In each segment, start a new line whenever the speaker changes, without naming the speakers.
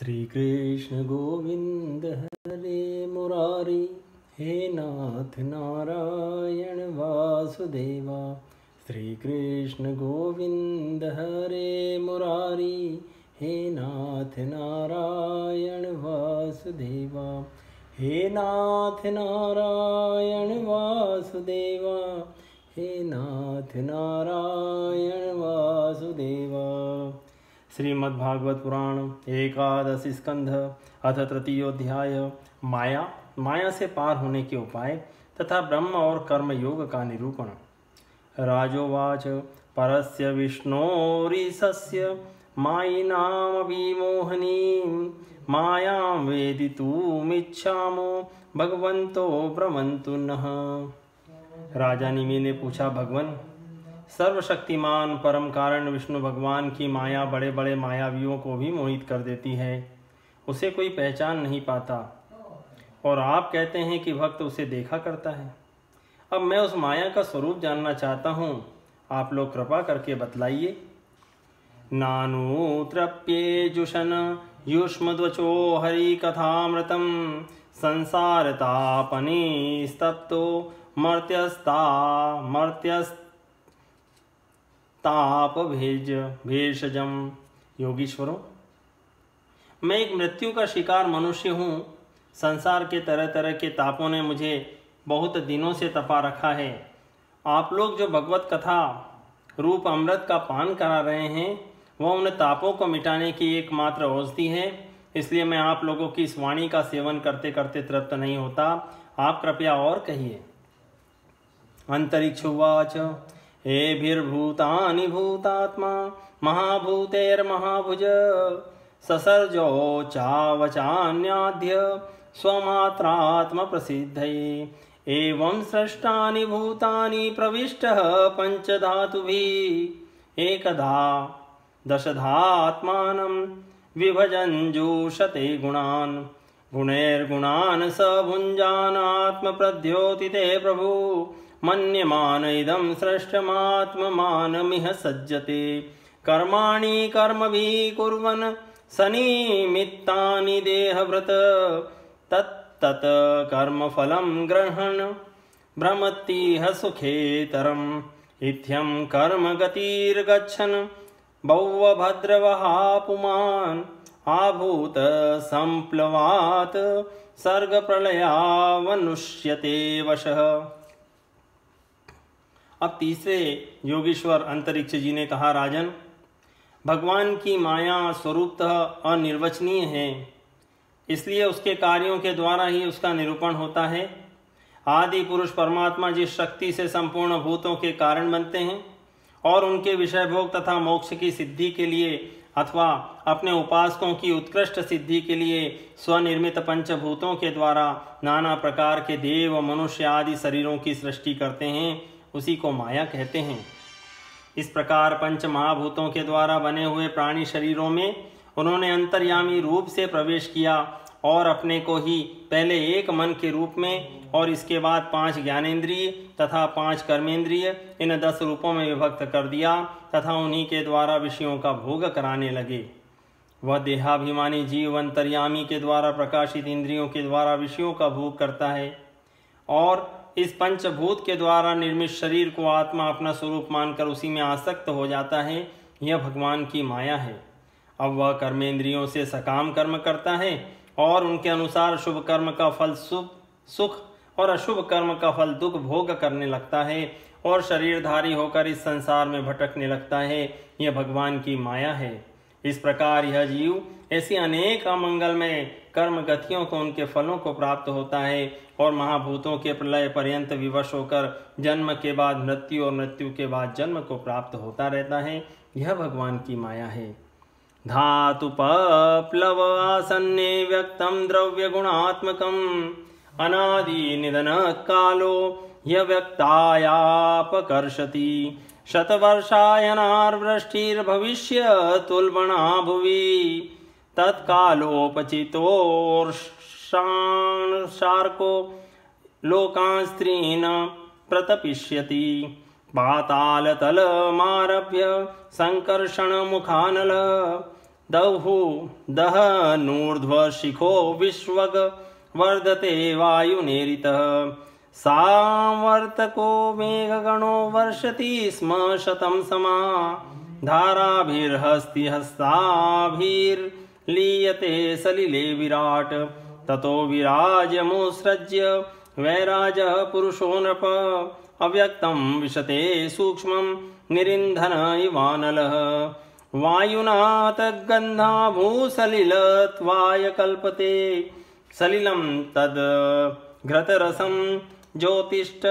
श्री कृष्ण गोविंद हरे मुरारी, हे नाथ नारायण वासुदेवा। श्री कृष्ण गोविंद हरे मुरारी, हे नाथ नारायण वासुदेवा। हे नाथ नारायण वासुदेवा, हे नाथ नारायण वासुदेवा। श्रीमद्भागवत पुराण एकादश स्कंध अथ तृतीयोध्याय। माया से पार होने के उपाय तथा ब्रह्म और कर्म योग का निरूपण। राजोवाच परस्य विष्णोरीशस्य मायिनाम विमोहनीं मायां वेदितुमिच्छामो भगवन्तो ब्रह्मन्तु नः। राजा निमि ने पूछा, भगवन सर्वशक्तिमान परम कारण विष्णु भगवान की माया बड़े बड़े मायावियों को भी मोहित कर देती है, उसे कोई पहचान नहीं पाता, और आप कहते हैं कि भक्त उसे देखा करता है। अब मैं उस माया का स्वरूप जानना चाहता हूँ, आप लोग कृपा करके बतलाइए। नानुत्रप्ये जुषन युष्मद्वचो हरि कथामृतम संसार तापनी स्तप्तो ताप भेषजम। योगीश्वरों, मैं एक मृत्यु का शिकार मनुष्य हूँ। संसार के तरह तरह के तापों ने मुझे बहुत दिनों से तपा रखा है। आप लोग जो भगवत कथा रूप अमृत का पान करा रहे हैं, वह उन तापों को मिटाने की एकमात्र औषधि है। इसलिए मैं आप लोगों की इस वाणी का सेवन करते करते तृप्त नहीं होता। आप कृपया और कहिए। अंतरिक्षुवाच एभिर्भूतानि भूतात्मा महाभूतेर्महाभुज ससर्जो चावचान्याद्य स्वमात्रात्म प्रसिद्धये। एवं सृष्टानि भूतानि प्रविष्टः पंचधातुभिः एकधा दशधात्मानं विभजञ्जुषते गुणान् गुणैर्गुणान् स भुञ्जानात्मप्रद्योतिते प्रभु मन्यमान इदं सृष्टमात्ममानमिह सज्जते। कर्माणि कर्मभिः कुर्वन् सनिमित्तानि देहभृत तत्तत् कर्मफलं ग्रहण भ्रमतीह सुखेतरम्। इत्थं कर्म गतिर्गच्छन् बौवभद्रवः पुमान् आभूत संप्लवात् सर्गप्रलयावनुष्यते वशः। अब तीसरे योगीश्वर अंतरिक्ष जी ने कहा, राजन, भगवान की माया स्वरूपतः अनिर्वचनीय है, इसलिए उसके कार्यों के द्वारा ही उसका निरूपण होता है। आदि पुरुष परमात्मा जिस शक्ति से संपूर्ण भूतों के कारण बनते हैं और उनके विषय भोग तथा मोक्ष की सिद्धि के लिए अथवा अपने उपासकों की उत्कृष्ट सिद्धि के लिए स्वनिर्मित पंचभूतों के द्वारा नाना प्रकार के देव मनुष्य आदि शरीरों की सृष्टि करते हैं, उसी को माया कहते हैं। इस प्रकार पंच महाभूतों के द्वारा बने हुए प्राणी शरीरों में उन्होंने अंतर्यामी रूप से प्रवेश किया और अपने को ही पहले एक मन के रूप में और इसके बाद 5 ज्ञानेंद्रिय तथा 5 कर्मेंद्रिय इन 10 रूपों में विभक्त कर दिया तथा उन्हीं के द्वारा विषयों का भोग कराने लगे। वह देहाभिमानी जीव अंतर्यामी के द्वारा प्रकाशित इंद्रियों के द्वारा विषयों का भोग करता है और इस पंचभूत के द्वारा निर्मित शरीर को आत्मा अपना स्वरूप मानकर उसी में आसक्त हो जाता है। यह भगवान की माया है। अब वह कर्मेंद्रियों से सकाम कर्म करता है और उनके अनुसार शुभ कर्म का फल सुख और अशुभ कर्म का फल दुख भोग करने लगता है और शरीरधारी होकर इस संसार में भटकने लगता है। यह भगवान की माया है। इस प्रकार यह जीव ऐसी अनेक अमंगलमय कर्म गतियों को उनके फलों को प्राप्त होता है और महाभूतों के प्रलय पर्यंत विवश होकर जन्म के बाद मृत्यु और मृत्यु के बाद जन्म को प्राप्त होता रहता है। यह भगवान की माया है। धातुपप्लव आसन्ने व्यक्तं द्रव्य गुणात्मकम् अनादि निधन कालो यव्यक्तायापकर्षति शतवर्षायनार्वृष्टिर्भविष्य तुल्बणा भुवि तत्कालोपचितोर्षार्को लोकान् स्त्रीन् प्रतपिष्यति पातालतलमारभ्य संकर्षण मुखानल दहु दहनूर्ध्वशिखो विश्वग वर्धते वायुनेरितः सावर्तको मेघगणो वर्षति स्म शतं समा धाराभिर्हस्तिहस्ताभिर्लीयते सलिले विराट ततो विराजमुत्सृज्य वैराजः पुरुषो नृप अव्यक्तं विशते सूक्ष्मं निरिन्धन इवानलः वायुना तद्गन्धा भूसलिलत्वाय कल्पते सलिलं तद् घृतरसं ज्योतिष्ठ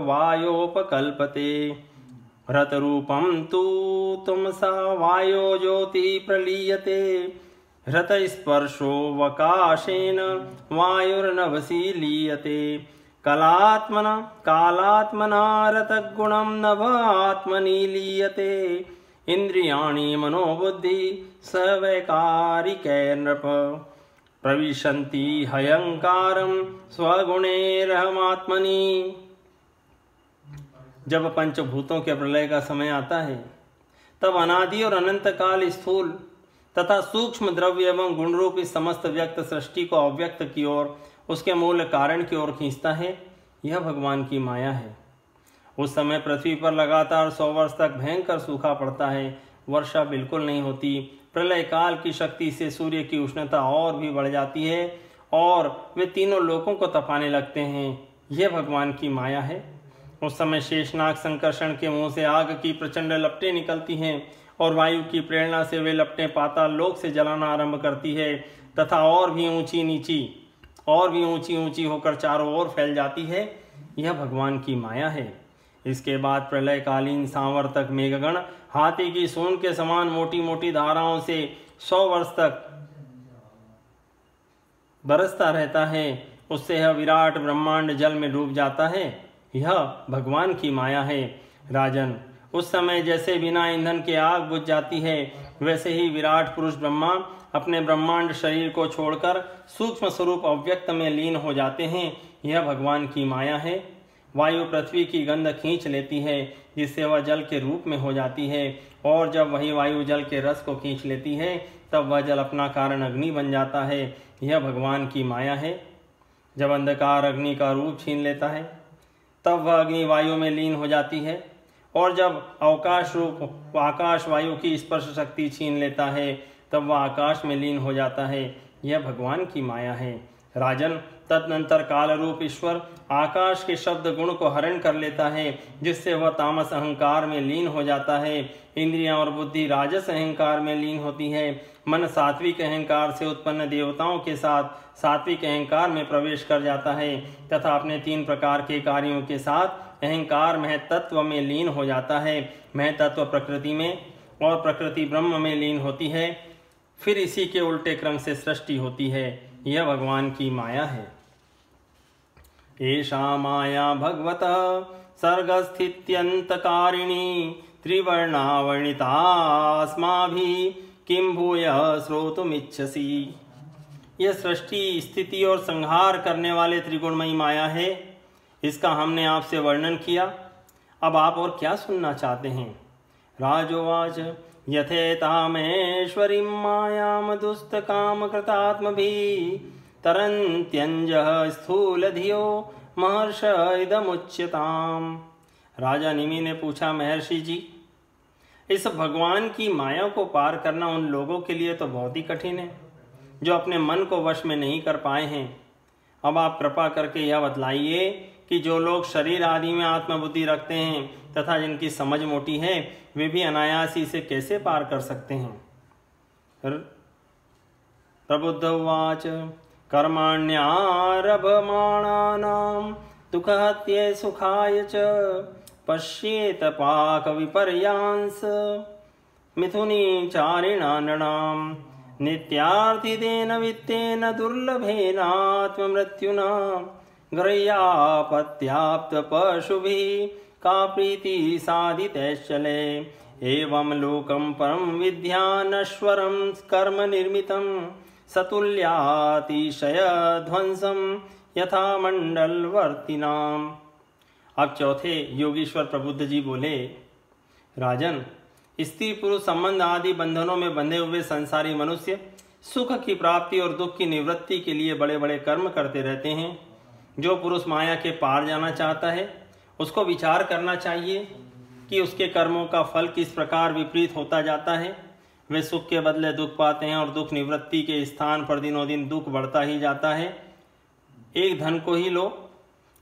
वायोपकल्पते हृतरूपं तु तमसा वायो ज्योति प्रलीयते हृतस्पर्शो वकाशेन वायुर्नभसि लीयते कालात्मना रतगुणं नभात्मनि लीयते इन्द्रियाणि मनोबुद्धि सवैकारिकैर्नृप प्रविशन्ति हयंकारं स्वगुणैरहमात्मनि। जब पंचभूतों के प्रलय का समय आता है तब अनादि और अनंत काल स्थूल तथा सूक्ष्म द्रव्य एवं गुण रूप इस समस्त व्यक्त सृष्टि को अव्यक्त की ओर उसके मूल कारण की ओर खींचता है। यह भगवान की माया है। उस समय पृथ्वी पर लगातार 100 वर्ष तक भयंकर सूखा पड़ता है, वर्षा बिल्कुल नहीं होती। प्रलय काल की शक्ति से सूर्य की उष्णता और भी बढ़ जाती है और वे तीनों लोकों को तपाने लगते हैं। यह भगवान की माया है। उस समय शेषनाग संकर्षण के मुंह से आग की प्रचंड लपटें निकलती हैं और वायु की प्रेरणा से वे लपटें पाताल लोक से जलाना आरंभ करती है तथा और भी ऊंची ऊंची होकर चारों ओर फैल जाती है। यह भगवान की माया है। इसके बाद प्रलयकालीन सांवर्तक मेघगण हाथी की सूंड के समान मोटी मोटी धाराओं से 100 वर्ष तक बरसता रहता है। उससे यह विराट ब्रह्मांड जल में डूब जाता है। यह भगवान की माया है। राजन, उस समय जैसे बिना ईंधन के आग बुझ जाती है, वैसे ही विराट पुरुष ब्रह्मा अपने ब्रह्मांड शरीर को छोड़कर सूक्ष्म स्वरूप अव्यक्त में लीन हो जाते हैं। यह भगवान की माया है। वायु पृथ्वी की गंध खींच लेती है, जिससे वह जल के रूप में हो जाती है, और जब वही वायु जल के रस को खींच लेती है तब वह जल अपना कारण अग्नि बन जाता है। यह भगवान की माया है। जब अंधकार अग्नि का रूप छीन लेता है तब वह अग्नि वायु में लीन हो जाती है, और जब अवकाश रूप आकाश वायु की स्पर्श शक्ति छीन लेता है तब वह आकाश में लीन हो जाता है। यह भगवान की माया है। राजन, तदनंतर काल रूप ईश्वर आकाश के शब्द गुण को हरण कर लेता है, जिससे वह तामस अहंकार में लीन हो जाता है। इंद्रियां और बुद्धि राजस अहंकार में लीन होती है। मन सात्विक अहंकार से उत्पन्न देवताओं के साथ सात्विक अहंकार में प्रवेश कर जाता है तथा अपने 3 प्रकार के कार्यों के साथ अहंकार महतत्व में लीन हो जाता है। महतत्व प्रकृति में और प्रकृति ब्रह्म में लीन होती है। फिर इसी के उल्टे क्रम से सृष्टि होती है। यह भगवान की माया है। एषा माया भगवतः सर्गस्थित्यन्तकारिणी त्रिवर्णावर्णितास्माभिः किं भूय श्रोतुमिच्छसि। यह सृष्टि, स्थिति और संहार करने वाले त्रिगुणमयी माया है। इसका हमने आपसे वर्णन किया। अब आप और क्या सुनना चाहते हैं? राजोवाच यथेतामेश्वरीं मायां दुस्तकाम कृतात्मभिः तरन्त्यंजः स्थूलधियो महर्ष इदमुच्यताम्। राजा निमि ने पूछा, महर्षि जी, इस भगवान की माया को पार करना उन लोगों के लिए तो बहुत ही कठिन है जो अपने मन को वश में नहीं कर पाए हैं। अब आप कृपा करके यह बतलाइए कि जो लोग शरीर आदि में आत्मबुद्धि रखते हैं तथा जिनकी समझ मोटी है, वे भी अनायास इसे कैसे पार कर सकते हैं? प्रबुद्ध उवाच कर्माण्यारभमाणानां दुःखहत्ये सुखाय च पश्येत पाक विपर्यांस मिथुनी चारिणा नृणां नित्यार्थितेन वित्तेन दुर्लभेनात्ममृत्युना ग्रह्यापत्याप्त पशुभिः का प्रीति साधितैश्चले एवं लोकं परं विद्यानश्वरं कर्म निर्मितं सतुल्यातिशय ध्वंसं यथा मंडलवर्तिनाम। अब चौथे योगीश्वर प्रबुद्ध जी बोले, राजन, स्त्री पुरुष संबंध आदि बंधनों में बंधे हुए संसारी मनुष्य सुख की प्राप्ति और दुख की निवृत्ति के लिए बड़े बड़े कर्म करते रहते हैं। जो पुरुष माया के पार जाना चाहता है उसको विचार करना चाहिए कि उसके कर्मों का फल किस प्रकार विपरीत होता जाता है। वे सुख के बदले दुख पाते हैं और दुख निवृत्ति के स्थान पर दिनों दिन दुख बढ़ता ही जाता है। एक धन को ही लो,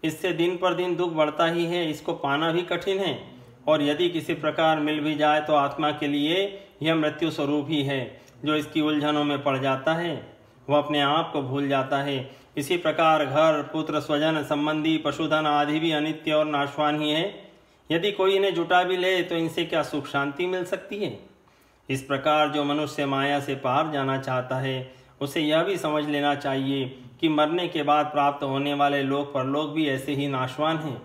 इससे दिन पर दिन दुख बढ़ता ही है, इसको पाना भी कठिन है और यदि किसी प्रकार मिल भी जाए तो आत्मा के लिए यह मृत्यु स्वरूप ही है। जो इसकी उलझनों में पड़ जाता है वह अपने आप को भूल जाता है। इसी प्रकार घर, पुत्र, स्वजन, संबंधी, पशुधन आदि भी अनित्य और नाशवान ही है। यदि कोई इन्हें जुटा भी ले तो इनसे क्या सुख शांति मिल सकती है। इस प्रकार जो मनुष्य माया से पार जाना चाहता है उसे यह भी समझ लेना चाहिए कि मरने के बाद प्राप्त होने वाले लोक परलोक भी ऐसे ही नाशवान हैं,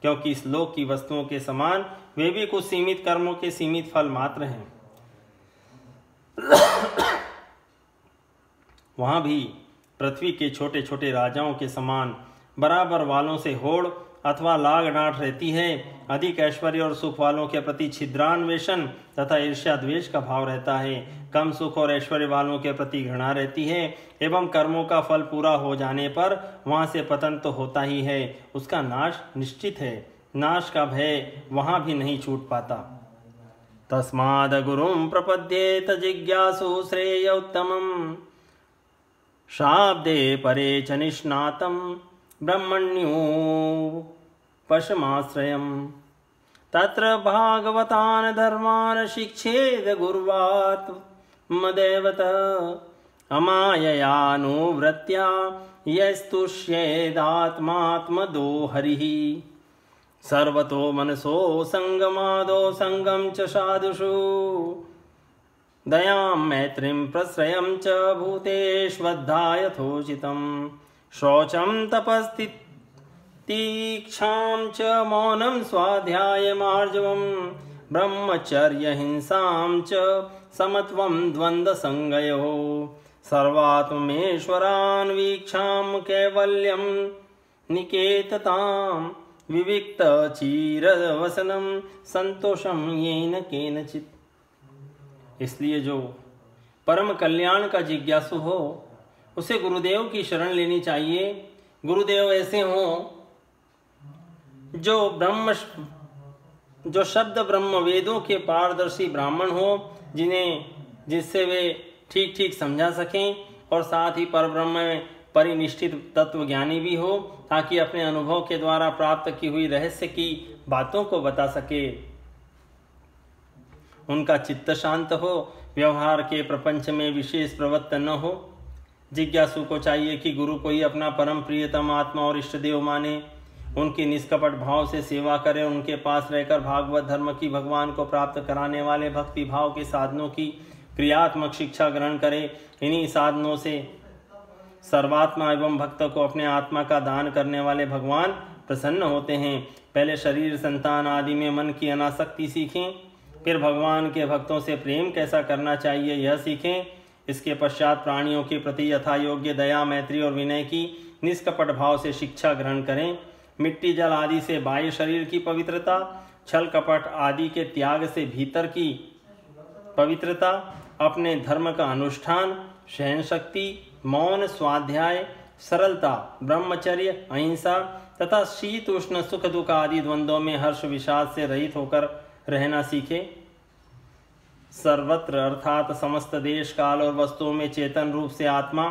क्योंकि इस लोक की वस्तुओं के समान वे भी कुछ सीमित कर्मों के सीमित फल मात्र हैं। वहां भी पृथ्वी के छोटे छोटे राजाओं के समान बराबर वालों से होड़ अथवा लाग डांट रहती है। अधिक ऐश्वर्य और सुख वालों के प्रति छिद्रान्वेषण तथा ईर्ष्या द्वेष का भाव रहता है। कम सुख और ऐश्वर्य वालों के प्रति घृणा रहती है एवं कर्मों का फल पूरा हो जाने पर वहां से पतन तो होता ही है, उसका नाश निश्चित है। नाश का भय वहां भी नहीं छूट पाता। तस्माद् गुरुं प्रपद्येत जिज्ञासु श्रेय उत्तमम् शाब्दे परे च निष्णातं ब्रह्मण्योपशमाश्रयम् तत्र भागवतान् धर्मान् शिक्षेद गुर्वात् मदेवतः अमाययानुवृत्त्या यस्तुष्येदात्मात्मदो हरिः सर्वतो मनसो संगमादो संगम च साधुषु दयां मैत्रीं प्रश्रयं च भूतेष्वद्धायथोचितं शौचं तपस्तितीक्षां च मौनं स्वाध्यायमार्जवं ब्रह्मचर्यहिंसां च समत्वं द्वन्द्वसंगयोः सर्वात्मेश्वरान्वीक्षां कैवल्यं निकेततां विविक्त चीरवसनम संतोषम येन केनचित। इसलिए जो परम कल्याण का जिज्ञासु हो उसे गुरुदेव की शरण लेनी चाहिए। गुरुदेव ऐसे हों जो शब्द ब्रह्म वेदों के पारदर्शी ब्राह्मण हो, जिससे वे ठीक ठीक समझा सकें और साथ ही परब्रह्म में परिनिष्ठित तत्व ज्ञानी भी हो, ताकि अपने अनुभव के द्वारा प्राप्त की हुई रहस्य की बातों को बता सके। उनका चित्त शांत हो, व्यवहार के प्रपंच में विशेष प्रवृत्त न हो। जिज्ञासु को चाहिए कि गुरु को ही अपना परम प्रियतम आत्मा और इष्ट देव माने, उनकी निष्कपट भाव से सेवा करे, उनके पास रहकर भागवत धर्म की भगवान को प्राप्त कराने वाले भक्ति भाव के साधनों की क्रियात्मक शिक्षा ग्रहण करे। इन्हीं साधनों से सर्वात्मा एवं भक्त को अपने आत्मा का दान करने वाले भगवान प्रसन्न होते हैं। पहले शरीर, संतान आदि में मन की अनासक्ति सीखें, फिर भगवान के भक्तों से प्रेम कैसा करना चाहिए यह सीखें। इसके पश्चात प्राणियों के प्रति यथा योग्य दया, मैत्री और विनय की निष्कपट भाव से शिक्षा ग्रहण करें। मिट्टी, जल आदि से बाह्य शरीर की पवित्रता, छल कपट आदि के त्याग से भीतर की पवित्रता, अपने धर्म का अनुष्ठान, सहन शक्ति, मौन, स्वाध्याय, सरलता, ब्रह्मचर्य, अहिंसा तथा शीत उष्ण सुख दुख आदि द्वंद्वों में हर्ष विषाद से रहित होकर रहना सीखे। सर्वत्र अर्थात समस्त देश काल और वस्तुओं में चेतन रूप से आत्मा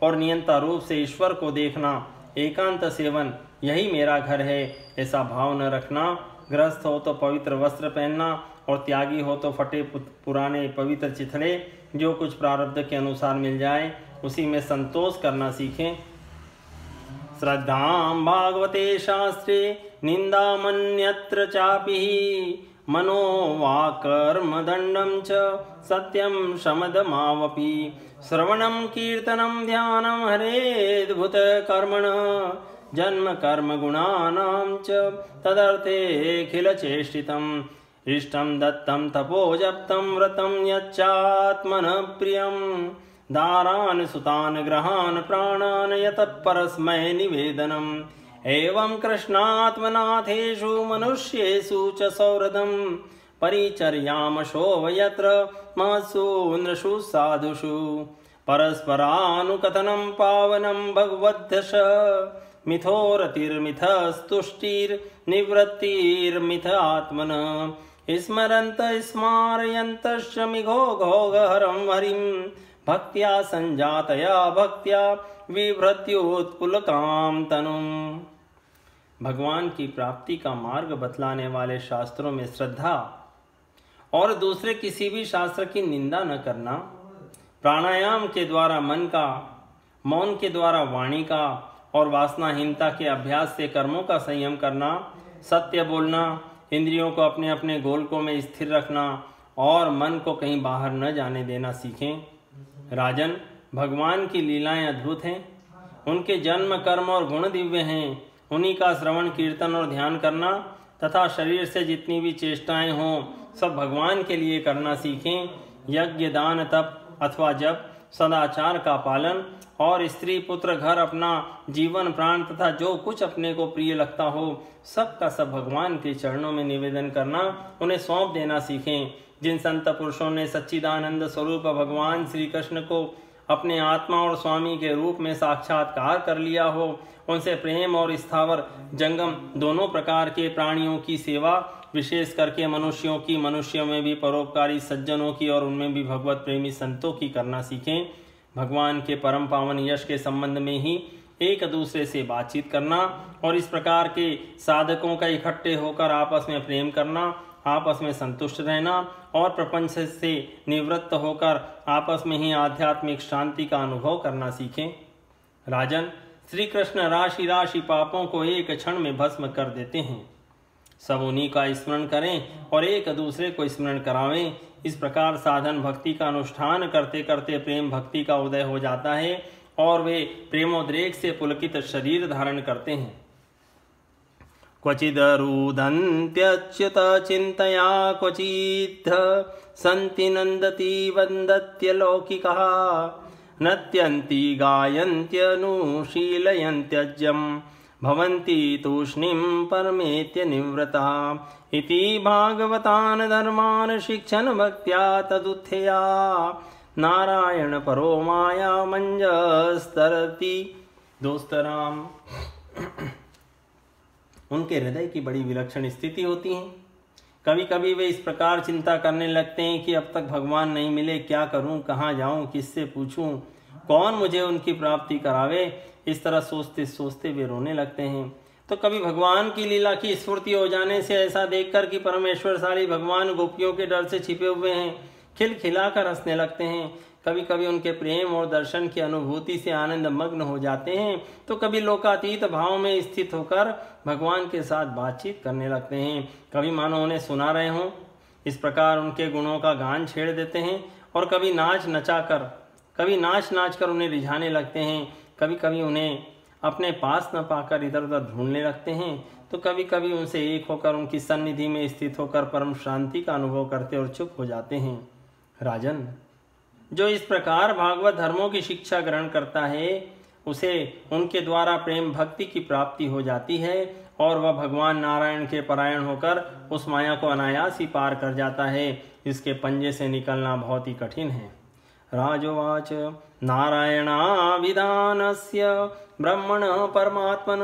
और नियंता रूप से ईश्वर को देखना, एकांत सेवन यही मेरा घर है ऐसा भाव न रखना। गृहस्थ हो तो पवित्र वस्त्र पहनना और त्यागी हो तो फटे पुराने पवित्र चिथड़े जो कुछ प्रारब्ध के अनुसार मिल जाए उसी में संतोष करना सीखें। श्रद्धां भागवते शास्त्रे निंदामन्यत्र चापि मनो वाक्कर्म दंडं च सत्यं शमदमावपि श्रवणं कीर्तनं ध्यानं हरेद्भुत कर्मण जन्म कर्म गुणानां च तदर्थेऽखिल चेष्टितम् इष्टं दत्तं तपो जप्तं व्रतं यच्चात्मनः प्रियं दारान् सुतान् ग्रहान् प्राणान् यतः परस्मै निवेदनम् एवं कृष्णात्मनाथेषु मनुष्येषु च सौहृदं परिचर्यामशो यत्र महत्सु नृषु साधुषु परस्परानुकथनं पावनं भगवद्दश मिथोरतिर्मिथस्तुष्टिर्निवृत्तिर्मिथ आत्मनः स्मरन्त स्मारयन्तश्च मिघोघोगहरं हरिं भक्त्या संजातया भक्त्या विभृत्योत्पुलकां तनुम्। भगवान की प्राप्ति का मार्ग बतलाने वाले शास्त्रों में श्रद्धा और दूसरे किसी भी शास्त्र की निंदा न करना, प्राणायाम के द्वारा मन का, मौन के द्वारा वाणी का और वासनाहीनता के अभ्यास से कर्मों का संयम करना, सत्य बोलना, इंद्रियों को अपने अपने गोलकों में स्थिर रखना और मन को कहीं बाहर न जाने देना सीखें। राजन, भगवान की लीलाएं अद्भुत हैं, उनके जन्म कर्म और गुण दिव्य हैं। उन्हीं का श्रवण कीर्तन और ध्यान करना तथा शरीर से जितनी भी चेष्टाएं हों सब भगवान के लिए करना सीखें। यज्ञ, दान, तप अथवा जप, सदाचार का पालन और स्त्री, पुत्र, घर, अपना जीवन, प्राण तथा जो कुछ अपने को प्रिय लगता हो सब का सब भगवान के चरणों में निवेदन करना, उन्हें सौंप देना सीखें। जिन संत पुरुषों ने सच्चिदानंद स्वरूप भगवान श्री कृष्ण को अपने आत्मा और स्वामी के रूप में साक्षात्कार कर लिया हो, उनसे प्रेम और स्थावर जंगम दोनों प्रकार के प्राणियों की सेवा, विशेष करके मनुष्यों की, मनुष्यों में भी परोपकारी सज्जनों की और उनमें भी भगवत प्रेमी संतों की करना सीखें। भगवान के परम पावन यश के संबंध में ही एक दूसरे से बातचीत करना और इस प्रकार के साधकों का इकट्ठे होकर आपस में प्रेम करना, आपस में संतुष्ट रहना और प्रपंच से निवृत्त होकर आपस में ही आध्यात्मिक शांति का अनुभव करना सीखें। राजन, श्री कृष्ण राशि राशि पापों को एक क्षण में भस्म कर देते हैं। सब उन्हीं का स्मरण करें और एक दूसरे को स्मरण करावें। इस प्रकार साधन भक्ति का अनुष्ठान करते करते प्रेम भक्ति का उदय हो जाता है और वे प्रेमोद्रेक से पुलकित शरीर धारण करते हैं। क्वचिदरुदन्त्यच्युत चिन्तया क्वचित् सन्ति नन्दति वन्दत्यलौकिकः नत्यन्ति गायन्त्यनुशीलयन्त्यज्यं भवन्ति तूष्णीं परमेत्य निवृतः इति भागवतान् धर्मान् शिक्षन् भक्त्या तदुत्थया नारायण परो माया मंजस्तरति। दोस्तराम, उनके हृदय की बड़ी विलक्षण स्थिति होती है। कभी कभी वे इस प्रकार चिंता करने लगते हैं कि अब तक भगवान नहीं मिले, क्या करूं, कहाँ जाऊं, किससे पूछूं, कौन मुझे उनकी प्राप्ति करावे। इस तरह सोचते सोचते वे रोने लगते हैं। तो कभी भगवान की लीला की स्फूर्ति हो जाने से ऐसा देखकर कि परमेश्वरशाली भगवान गोपियों के डर से छिपे हुए हैं, खिलखिलाकर हंसने लगते हैं। कभी कभी उनके प्रेम और दर्शन की अनुभूति से आनंद मग्न हो जाते हैं, तो कभी लोकातीत भाव में स्थित होकर भगवान के साथ बातचीत करने लगते हैं। कभी मानो उन्हें सुना रहे हों। इस प्रकार उनके गुणों का गान छेड़ देते हैं और कभी नाच नाच कर उन्हें रिझाने लगते हैं। कभी कभी उन्हें अपने पास न पाकर इधर उधर ढूंढने लगते हैं, तो कभी कभी उनसे एक होकर उनकी सन्निधि में स्थित होकर परम शांति का अनुभव करते और चुप हो जाते हैं। राजन, जो इस प्रकार भागवत धर्मों की शिक्षा ग्रहण करता है उसे उनके द्वारा प्रेम भक्ति की प्राप्ति हो जाती है और वह भगवान नारायण के परायण होकर उस माया को अनायास ही पार कर जाता है। इसके पंजे से निकलना बहुत ही कठिन है। राजोवाच नारायणाभिधानस्य ब्रह्मण परमात्मन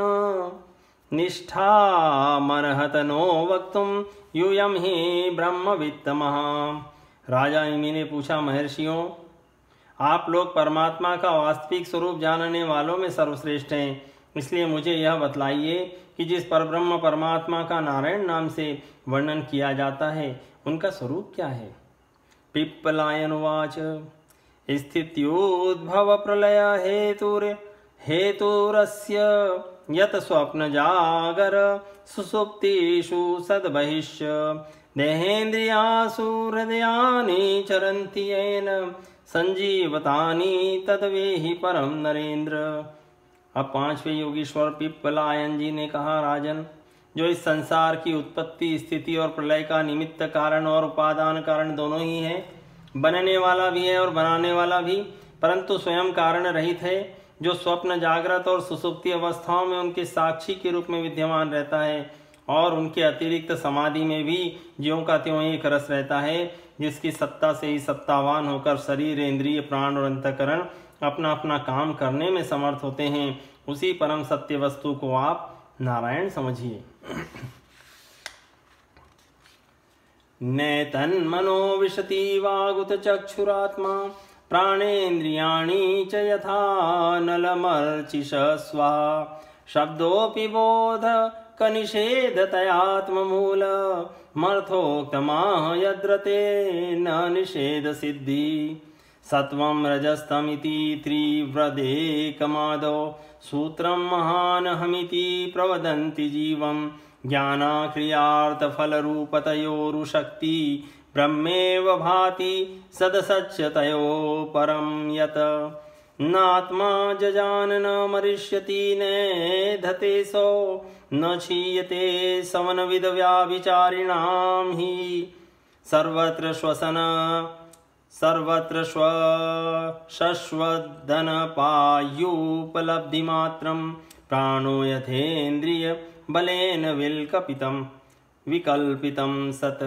निष्ठामर्हतनो वक्तुम यूयं हि ब्रह्मवित्तमः। राजा इमी ने पूछा, महर्षियों, आप लोग परमात्मा का वास्तविक स्वरूप जानने वालों में सर्वश्रेष्ठ हैं, इसलिए मुझे यह बतलाइए कि जिस परब्रह्म परमात्मा का नारायण नाम से वर्णन किया जाता है उनका स्वरूप क्या है। पिप्पलायनुवाच स्थित्युद्भव प्रलय हेतुरस्य यत स्वप्न जागर सुसुप्तिषु सद्बहिश्च देहेन्द्रियासु हृदयानि चरन्ति येन संजीवतानि तद्वेहि परम नरेंद्र। अब पांचवें योगीश्वर पिप्पलायन जी ने कहा, राजन, जो इस संसार की उत्पत्ति, स्थिति और प्रलय का निमित्त कारण और उपादान कारण दोनों ही है, बनने वाला भी है और बनाने वाला भी, परंतु स्वयं कारण रहित है, जो स्वप्न, जागृत और सुसुप्ति अवस्थाओं में उनके साक्षी के रूप में विद्यमान रहता है और उनके अतिरिक्त समाधि में भी ज्यों का त्यों एक रस रहता है, जिसकी सत्ता से ही सत्तावान होकर शरीर, इंद्रिय, प्राण और अंतःकरण अपना अपना काम करने में समर्थ होते हैं। उसी परम सत्य वस्तु को आप नारायण समझिए। नैतन्मनो विशति वागुत चक्षुरात्मा प्राणेन्द्रियाणि च यथा नलमर्चिषस्वा शब्दोऽपि बोध कनिषेधतयात्ममूल मर्थोक्तमाह यद्रते न निषेध सिद्धि सत्वं रजस्तमिति त्रिव्रदेकमादौ सूत्रं महानहमिति प्रवदन्ति जीवं ज्ञानाक्रियार्थफलरूपतयोरुशक्ति ब्रह्मेव भाति सदसच्यतयो परं यत् नात्मा जजान न मरिष्यति नेधते सो न क्षीयते समनविद व्याभिचारिणां हि सर्वत्र श्वसन सर्वत्र शश्वदनपायुपलब्धिमात्रं प्राणो यथेन्द्रिय बलेन विकल्पितं सत।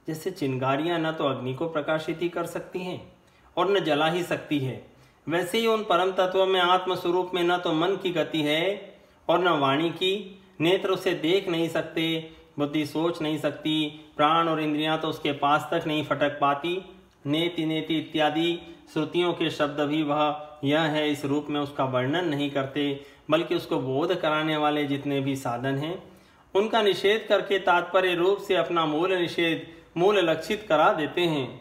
जैसे चिंगारियां न तो अग्नि को प्रकाशित ही कर सकती हैं और न जला ही सकती है, वैसे ही उन परम तत्वों में आत्म स्वरूप में न तो मन की गति है और न वाणी की। नेत्र उसे देख नहीं सकते, बुद्धि सोच नहीं सकती, प्राण और इंद्रियां तो उसके पास तक नहीं फटक पाती। नेति नेति इत्यादि श्रुतियों के शब्द भी वह यह है इस रूप में उसका वर्णन नहीं करते, बल्कि उसको बोध कराने वाले जितने भी साधन हैं उनका निषेध करके तात्पर्य रूप से अपना मूल लक्षित करा देते हैं।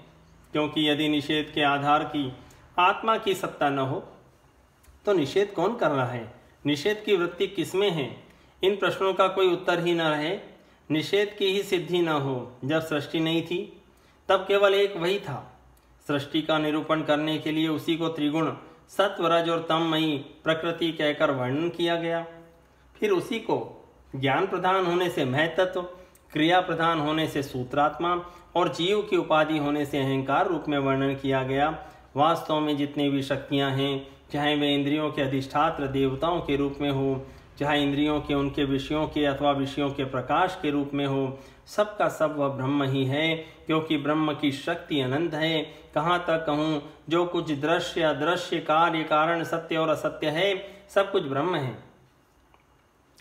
क्योंकि यदि निषेध के आधार की आत्मा की सत्ता न हो तो निषेध कौन कर रहा है, निषेध की वृत्ति किसमें है? इन प्रश्नों का कोई उत्तर ही न रहे। निषेध की ही सिद्धि न हो। जब सृष्टि नहीं थी तब केवल एक वही था। सृष्टि का निरूपण करने के लिए उसी को त्रिगुण सत्व, रज और तममयी प्रकृति कहकर वर्णन किया गया। फिर उसी को ज्ञान प्रधान होने से महतत्व, क्रिया प्रधान होने से सूत्रात्मा और जीव की उपाधि होने से अहंकार रूप में वर्णन किया गया। वास्तव में जितनी भी शक्तियां हैं, चाहे वे इंद्रियों के अधिष्ठात्र देवताओं के रूप में हो, चाहे इंद्रियों के उनके विषयों के अथवा विषयों के प्रकाश के रूप में हो, सबका सब वह ब्रह्म ही है। क्योंकि ब्रह्म की शक्ति अनंत है। कहाँ तक कहूँ, जो कुछ दृश्य अदृश्य, कार्य कारण, सत्य और असत्य है, सब कुछ ब्रह्म है।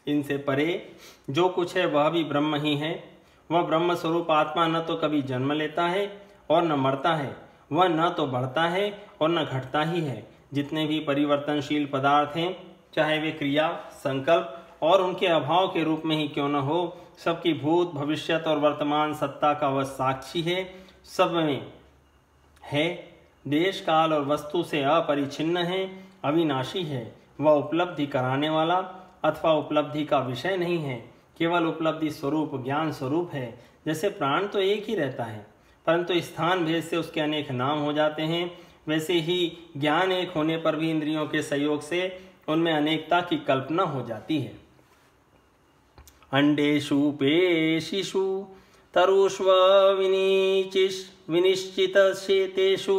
इनसे परे जो कुछ है वह भी ब्रह्म ही है। वह ब्रह्म स्वरूप आत्मा न तो कभी जन्म लेता है और न मरता है। वह न तो बढ़ता है और न घटता ही है। जितने भी परिवर्तनशील पदार्थ हैं, चाहे वे क्रिया, संकल्प और उनके अभाव के रूप में ही क्यों न हो, सबकी भूत, भविष्यत और वर्तमान सत्ता का वह साक्षी है। सब में है, देश, काल और वस्तु से अपरिछिन्न है, अविनाशी है। वह उपलब्धि कराने वाला अथवा उपलब्धि का विषय नहीं है, केवल उपलब्धि स्वरूप, ज्ञान स्वरूप है। जैसे प्राण तो एक ही रहता है, परंतु स्थान भेद से उसके अनेक नाम हो जाते हैं, वैसे ही ज्ञान एक होने पर भी इंद्रियों के सहयोग से उनमें अनेकता की कल्पना हो जाती है। अंडेषु पेशिषु तरुष्व विनिश्चित शेतेषु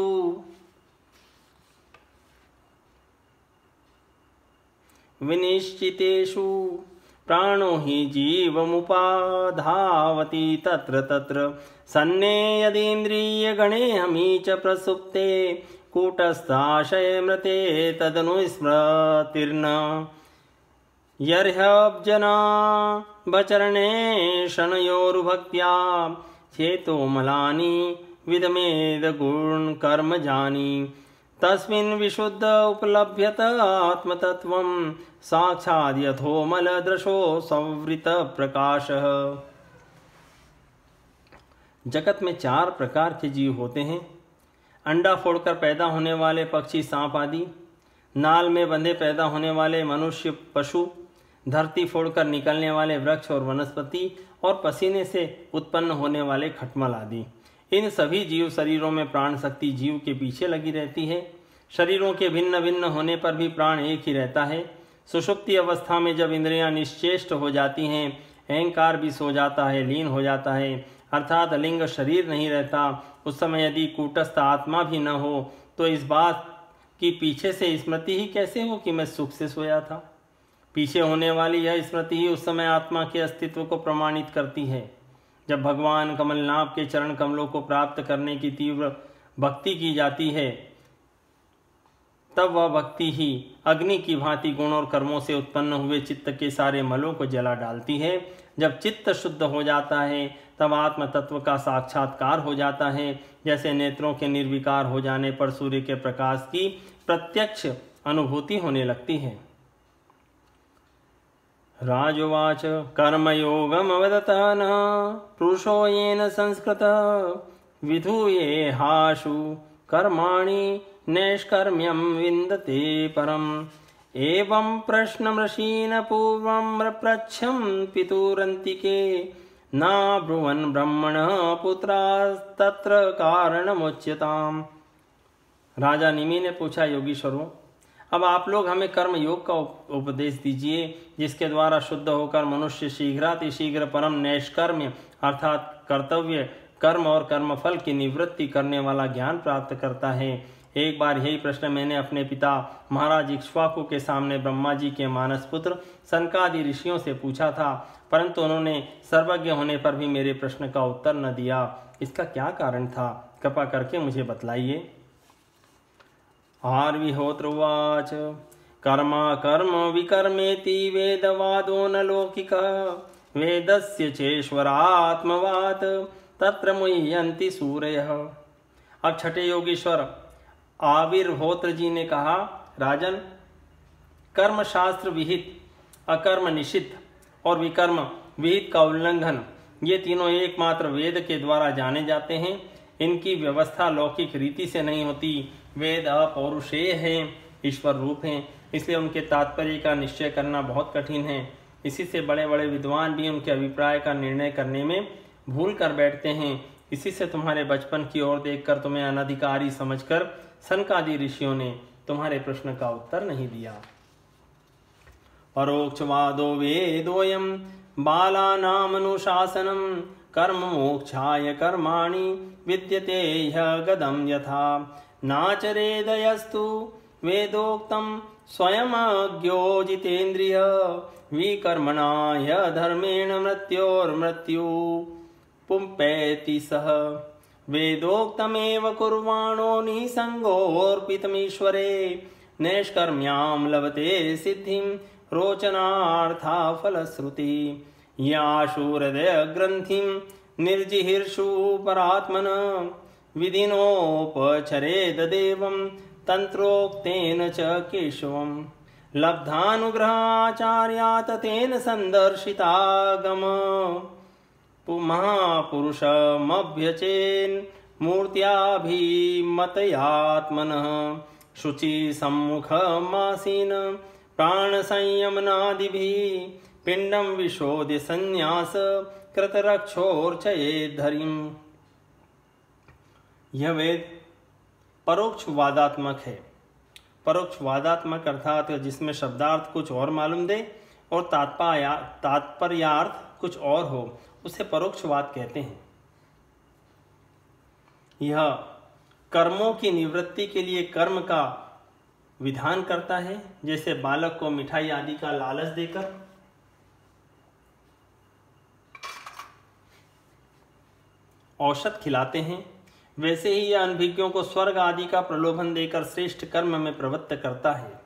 विनिश्चितेषु प्राणो हि जीवमुपाधावति तत्र तत्र सन्ने यदीन्द्रियगणे हमी च प्रसुप्ते कूटस्थाशयमृते तदनुस्मृतिर्न यर्ह्यब्जना बचरणे शनयोर्भक्त्या चेतो मलानि विदमेद गुण कर्म जानी तस्मिन् विशुद्ध उपलभ्यत आत्मतत्वं साक्षात् यथोमल दृशो संवृत प्रकाशः। जगत में 4 प्रकार के जीव होते हैं। अंडा फोड़कर पैदा होने वाले पक्षी, सांप आदि, नाल में बंधे पैदा होने वाले मनुष्य, पशु, धरती फोड़कर निकलने वाले वृक्ष और वनस्पति, और पसीने से उत्पन्न होने वाले खटमल आदि। इन सभी जीव शरीरों में प्राण शक्ति जीव के पीछे लगी रहती है। शरीरों के भिन्न भिन्न होने पर भी प्राण एक ही रहता है। सुषुप्ति अवस्था में जब इंद्रियां निश्चेष्ट हो जाती हैं, अहंकार भी सो जाता है, लीन हो जाता है, अर्थात अलिंग शरीर नहीं रहता, उस समय यदि कूटस्थ आत्मा भी न हो तो इस बात की पीछे से स्मृति ही कैसे हो कि मैं सुख से सोया था। पीछे होने वाली यह स्मृति ही उस समय आत्मा के अस्तित्व को प्रमाणित करती है। जब भगवान कमलनाभ के चरण कमलों को प्राप्त करने की तीव्र भक्ति की जाती है, तब वह भक्ति ही अग्नि की भांति गुण और कर्मों से उत्पन्न हुए चित्त के सारे मलों को जला डालती है। जब चित्त शुद्ध हो जाता है, तब आत्म तत्व का साक्षात्कार हो जाता है। जैसे नेत्रों के निर्विकार हो जाने पर सूर्य के प्रकाश की प्रत्यक्ष अनुभूति होने लगती है। राजोवाच कर्मयोगम वदतः न पुरुषो येन संस्कृतः विधूये हाशु कर्माणि नैष्कर्म्यं विन्दते परम्। एवं प्रश्नमृषीन् पूर्वं प्रच्छं पितुरन्तिके न ब्रुवन् ब्रह्मणः पुत्रास्तत्र कारणमुच्यताम्। राजा निमि ने पूछा, योगीश्वरों, अब आप लोग हमें कर्म योग का उपदेश दीजिए, जिसके द्वारा शुद्ध होकर मनुष्य शीघ्रातिशीघ्र परम नैष्कर्म्य अर्थात कर्तव्य कर्म और कर्मफल की निवृत्ति करने वाला ज्ञान प्राप्त करता है। एक बार यही प्रश्न मैंने अपने पिता महाराज इक्ष्वाकु के सामने ब्रह्मा जी के मानस पुत्र सनकादि ऋषियों से पूछा था, परंतु उन्होंने सर्वज्ञ होने पर भी मेरे प्रश्न का उत्तर न दिया। इसका क्या कारण था? कृपा करके मुझे बतलाइए। आर्विहोत्रुवाच कर्मा कर्म विकर्मेति वेदवादो न लौकिकः वेदस्य चेश्वरात्मवात् तत्र मुह्यन्ति सूरयः। अब छठे योगीश्वर आविर्होत्र जी ने कहा, राजन, कर्म शास्त्र विहित, अकर्म निषिद्ध और विकर्म विहित का उल्लंघन, ये तीनों एकमात्र वेद के द्वारा जाने जाते हैं। इनकी व्यवस्था लौकिक रीति से नहीं होती। वेद अपौरुषेय हैं, ईश्वर रूप हैं, इसलिए उनके तात्पर्य का निश्चय करना बहुत कठिन है। इसी से बड़े बड़े विद्वान भी उनके अभिप्राय का निर्णय करने में भूल कर बैठते हैं। इसी से तुम्हारे बचपन की ओर देखकर तुम्हें अनधिकारी समझकर सनकादि ऋषियों ने तुम्हारे प्रश्न का उत्तर नहीं दिया। परोक्षवादो वेदोयम बालानामनुशासनम कर्म मोक्षाय कर्माणि विद्यते ह्यगदं यथा नाचरेदयस्तु वेदोक्तं स्वयं अज्ञो जितेन्द्रिय विकर्मणा ह्यधर्मेण मृत्योर्मृत्यु पुंपैति सः वेदोक्तमेव कुर्वाणो निसंगोऽर्पितमीश्वरे नैष्कर्म्यां लभते सिद्धिं रोचनार्था फलश्रुति याशुहृदय ग्रंथिं निर्जिहीर्षु परात्मन विधिनोपचरेद देवं तंत्रोक्तेन च केशवम् लब्धानुग्रहाचार्यात् तेन संदर्शितागम महापुरुषमभ्यचेन् मूर्त्याभिमतयात्मनः शुचि सम्मुखमासीन प्राणसंयमनादिभिः पिंडम विशोध्य संन्यास कृतरक्षोर्चयेद्धरिम्। यह वेद परोक्षवादात्मक है। परोक्षवादात्मक अर्थात जिसमें शब्दार्थ कुछ और मालूम दे और तात्पर्यार्थ कुछ और हो, उसे परोक्षवाद कहते हैं। यह कर्मों की निवृत्ति के लिए कर्म का विधान करता है। जैसे बालक को मिठाई आदि का लालच देकर औषध खिलाते हैं, वैसे ही यह अनभिज्ञों को स्वर्ग आदि का प्रलोभन देकर श्रेष्ठ कर्म में प्रवृत्त करता है।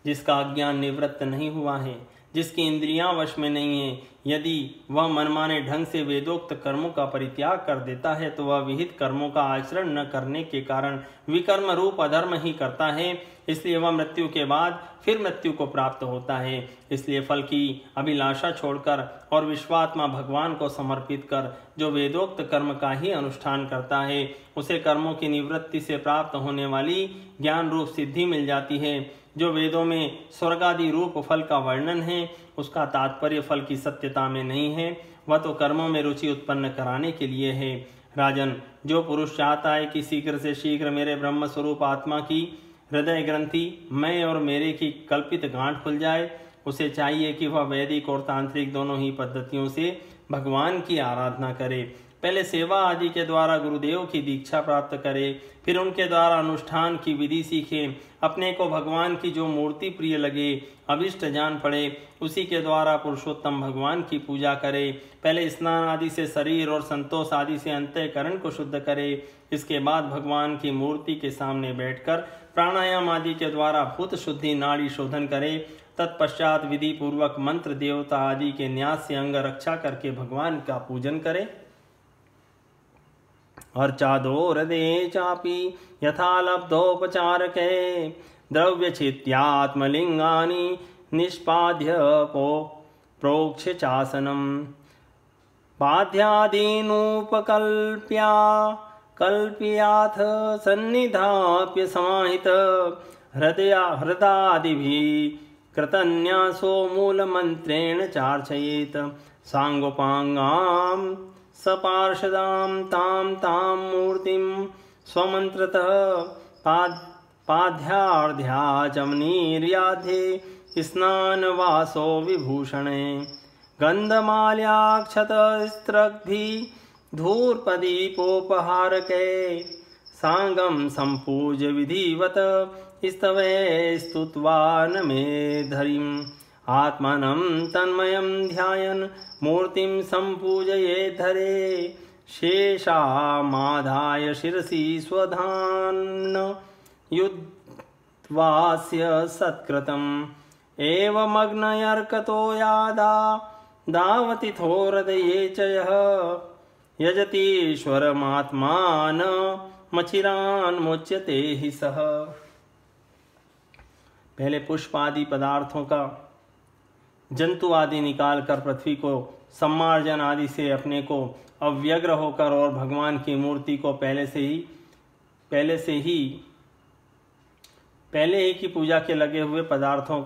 जिसका अज्ञान निवृत्त नहीं हुआ है, जिसकी इंद्रियां वश में नहीं है, यदि वह मनमाने ढंग से वेदोक्त कर्मों का परित्याग कर देता है तो वह विहित कर्मों का आचरण न करने के कारण विकर्म रूप अधर्म ही करता है। इसलिए वह मृत्यु के बाद फिर मृत्यु को प्राप्त होता है। इसलिए फल की अभिलाषा छोड़कर और विश्वात्मा भगवान को समर्पित कर जो वेदोक्त कर्म का ही अनुष्ठान करता है, उसे कर्मों की निवृत्ति से प्राप्त होने वाली ज्ञान रूप सिद्धि मिल जाती है। जो वेदों में स्वर्गादि रूप फल का वर्णन है, उसका तात्पर्य फल की सत्यता में नहीं है, वह तो कर्मों में रुचि उत्पन्न कराने के लिए है। राजन, जो पुरुष चाहता है कि शीघ्र से शीघ्र मेरे ब्रह्म स्वरूप आत्मा की हृदय ग्रंथि मैं और मेरे की कल्पित गांठ खुल जाए, उसे चाहिए कि वह वैदिक और तांत्रिक दोनों ही पद्धतियों से भगवान की आराधना करे। पहले सेवा आदि के द्वारा गुरुदेव की दीक्षा प्राप्त करे, फिर उनके द्वारा अनुष्ठान की विधि सीखे, अपने को भगवान की जो मूर्ति प्रिय लगे, अभिष्ट जान पड़े, उसी के द्वारा पुरुषोत्तम भगवान की पूजा करे। पहले स्नान आदि से शरीर और संतोष आदि से अंतःकरण को शुद्ध करे। इसके बाद भगवान की मूर्ति के सामने बैठकर प्राणायाम आदि के द्वारा भूत शुद्धि नाड़ी शोधन करे। तत्पश्चात विधि पूर्वक मंत्र देवता आदि के न्यास से अंग रक्षा करके भगवान का पूजन करे। अर्चादो हृदये चापि यथा लब्धोपचारके द्रव्य चित्यात्मलिंगानि निष्पाद्य प्रोक्ष्य चासनम पाद्यादीनुपकल्प्या कल्प्याथ सन्निधाप्य समाहित हृदादिभिः कृतन्यासो मूलमन्त्रेण चार्चयेत्। सांगोपांगां सपार्षदां तां मूर्तिं स्वमन्त्रतः पाद्यार्ध्याचमनीर्याध्ये स्नानवासो विभूषणे गन्धमाल्याक्षतस्त्रग्भिः धूर्पदीपोपहारके सांगं सम्पूज्य विधिवत स्तवे स्तुत्वा नमेद्धरिम् आत्मनं तन्मयं ध्यायन् मूर्तिं सम्पूजयेद्धरे शेषामाधाय शिरसि स्वधान्न युद्वास्य सत्कृतम् एवमग्नयर्कतो यादा दावतिथो हृदये च यः यजतीश्वरमात्मानमचिरान्मुच्यते हि सः। पहले पुष्प आदि पदार्थों का जंतु आदि निकाल कर पृथ्वी को सम्मार्जन आदि से अपने को अव्यग्र होकर और भगवान की मूर्ति को पहले ही की पूजा के लगे हुए पदार्थों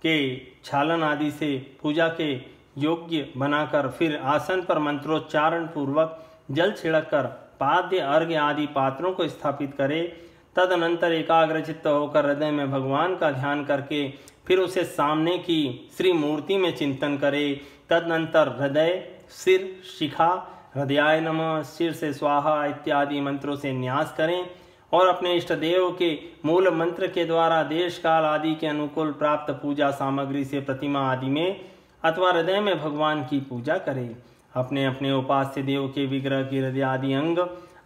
के छालन आदि से पूजा के योग्य बनाकर फिर आसन पर मंत्रोच्चारण पूर्वक जल छिड़क कर पाद्य अर्घ्य आदि पात्रों को स्थापित करे। तदनंतर एकाग्रचित्त होकर हृदय में भगवान का ध्यान करके फिर उसे सामने की श्री मूर्ति में चिंतन करे। तदनंतर हृदय, सिर, शिखा, हृदयाय नमः, सिर से स्वाहा इत्यादि मंत्रों से न्यास करें और अपने इष्ट देव के मूल मंत्र के द्वारा देश काल आदि के अनुकूल प्राप्त पूजा सामग्री से प्रतिमा आदि में अथवा हृदय में भगवान की पूजा करें। अपने अपने उपास्य देव के विग्रह की हृदय आदि अंग,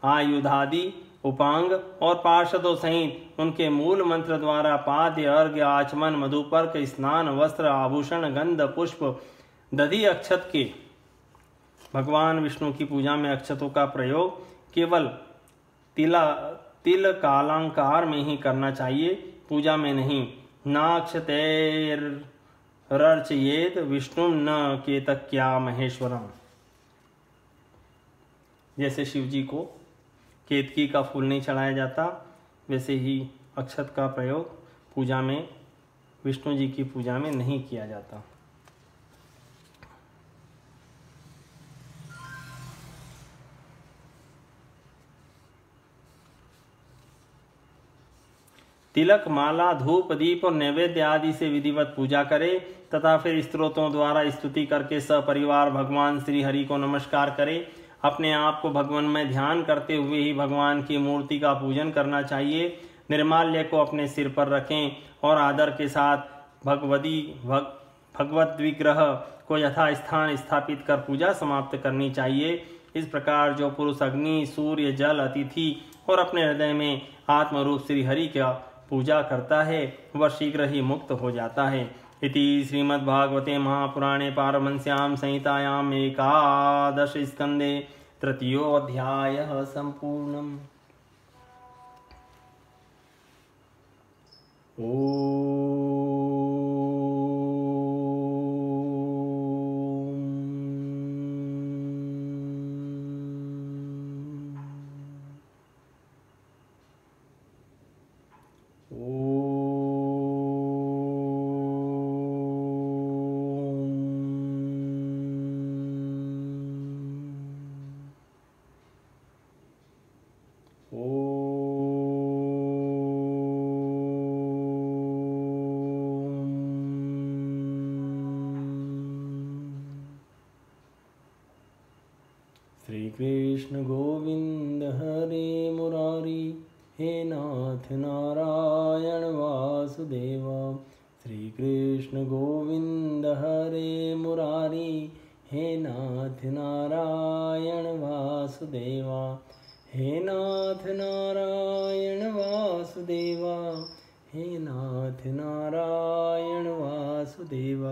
आयुधादि उपांग और पार्षदों सहित उनके मूल मंत्र द्वारा पाद्य अर्घ्य आचमन मधुपर्क स्नान वस्त्र आभूषण गंध पुष्प दधि अक्षत के भगवान विष्णु की पूजा में अक्षतों का प्रयोग केवल तिल कालांकार में ही करना चाहिए, पूजा में नहीं। नाक्षतेर्चयेत विष्णु न केतक्या महेश्वरम। जैसे शिव जी को केतकी का फूल नहीं चढ़ाया जाता, वैसे ही अक्षत का प्रयोग पूजा में, विष्णु जी की पूजा में नहीं किया जाता। तिलक, माला, धूप, दीप और नैवेद्य आदि से विधिवत पूजा करे तथा फिर स्तोत्रों द्वारा स्तुति करके सपरिवार भगवान श्री हरि को नमस्कार करे। अपने आप को भगवान में ध्यान करते हुए ही भगवान की मूर्ति का पूजन करना चाहिए। निर्माल्य को अपने सिर पर रखें और आदर के साथ भगवत विग्रह को यथास्थान स्थापित कर पूजा समाप्त करनी चाहिए। इस प्रकार जो पुरुष अग्नि, सूर्य, जल, अतिथि और अपने हृदय में आत्मरूप श्री हरि का पूजा करता है वह शीघ्र ही मुक्त हो जाता है। इति श्रीमद्भागवते महापुराणे पारमहंस्यां संहितायां एकादश स्कंदे तृतीयोऽध्यायः सम्पूर्णम्। श्री श्री कृष्ण गोविंद हरे मुरारी, हे नाथ नारायण वासुदेवा। श्री कृष्ण गोविंद हरे मुरारी, हे नाथ नारायण वासुदेवा। हे नाथ नारायण वासुदेवा, हे नाथ नारायण वासुदेवा।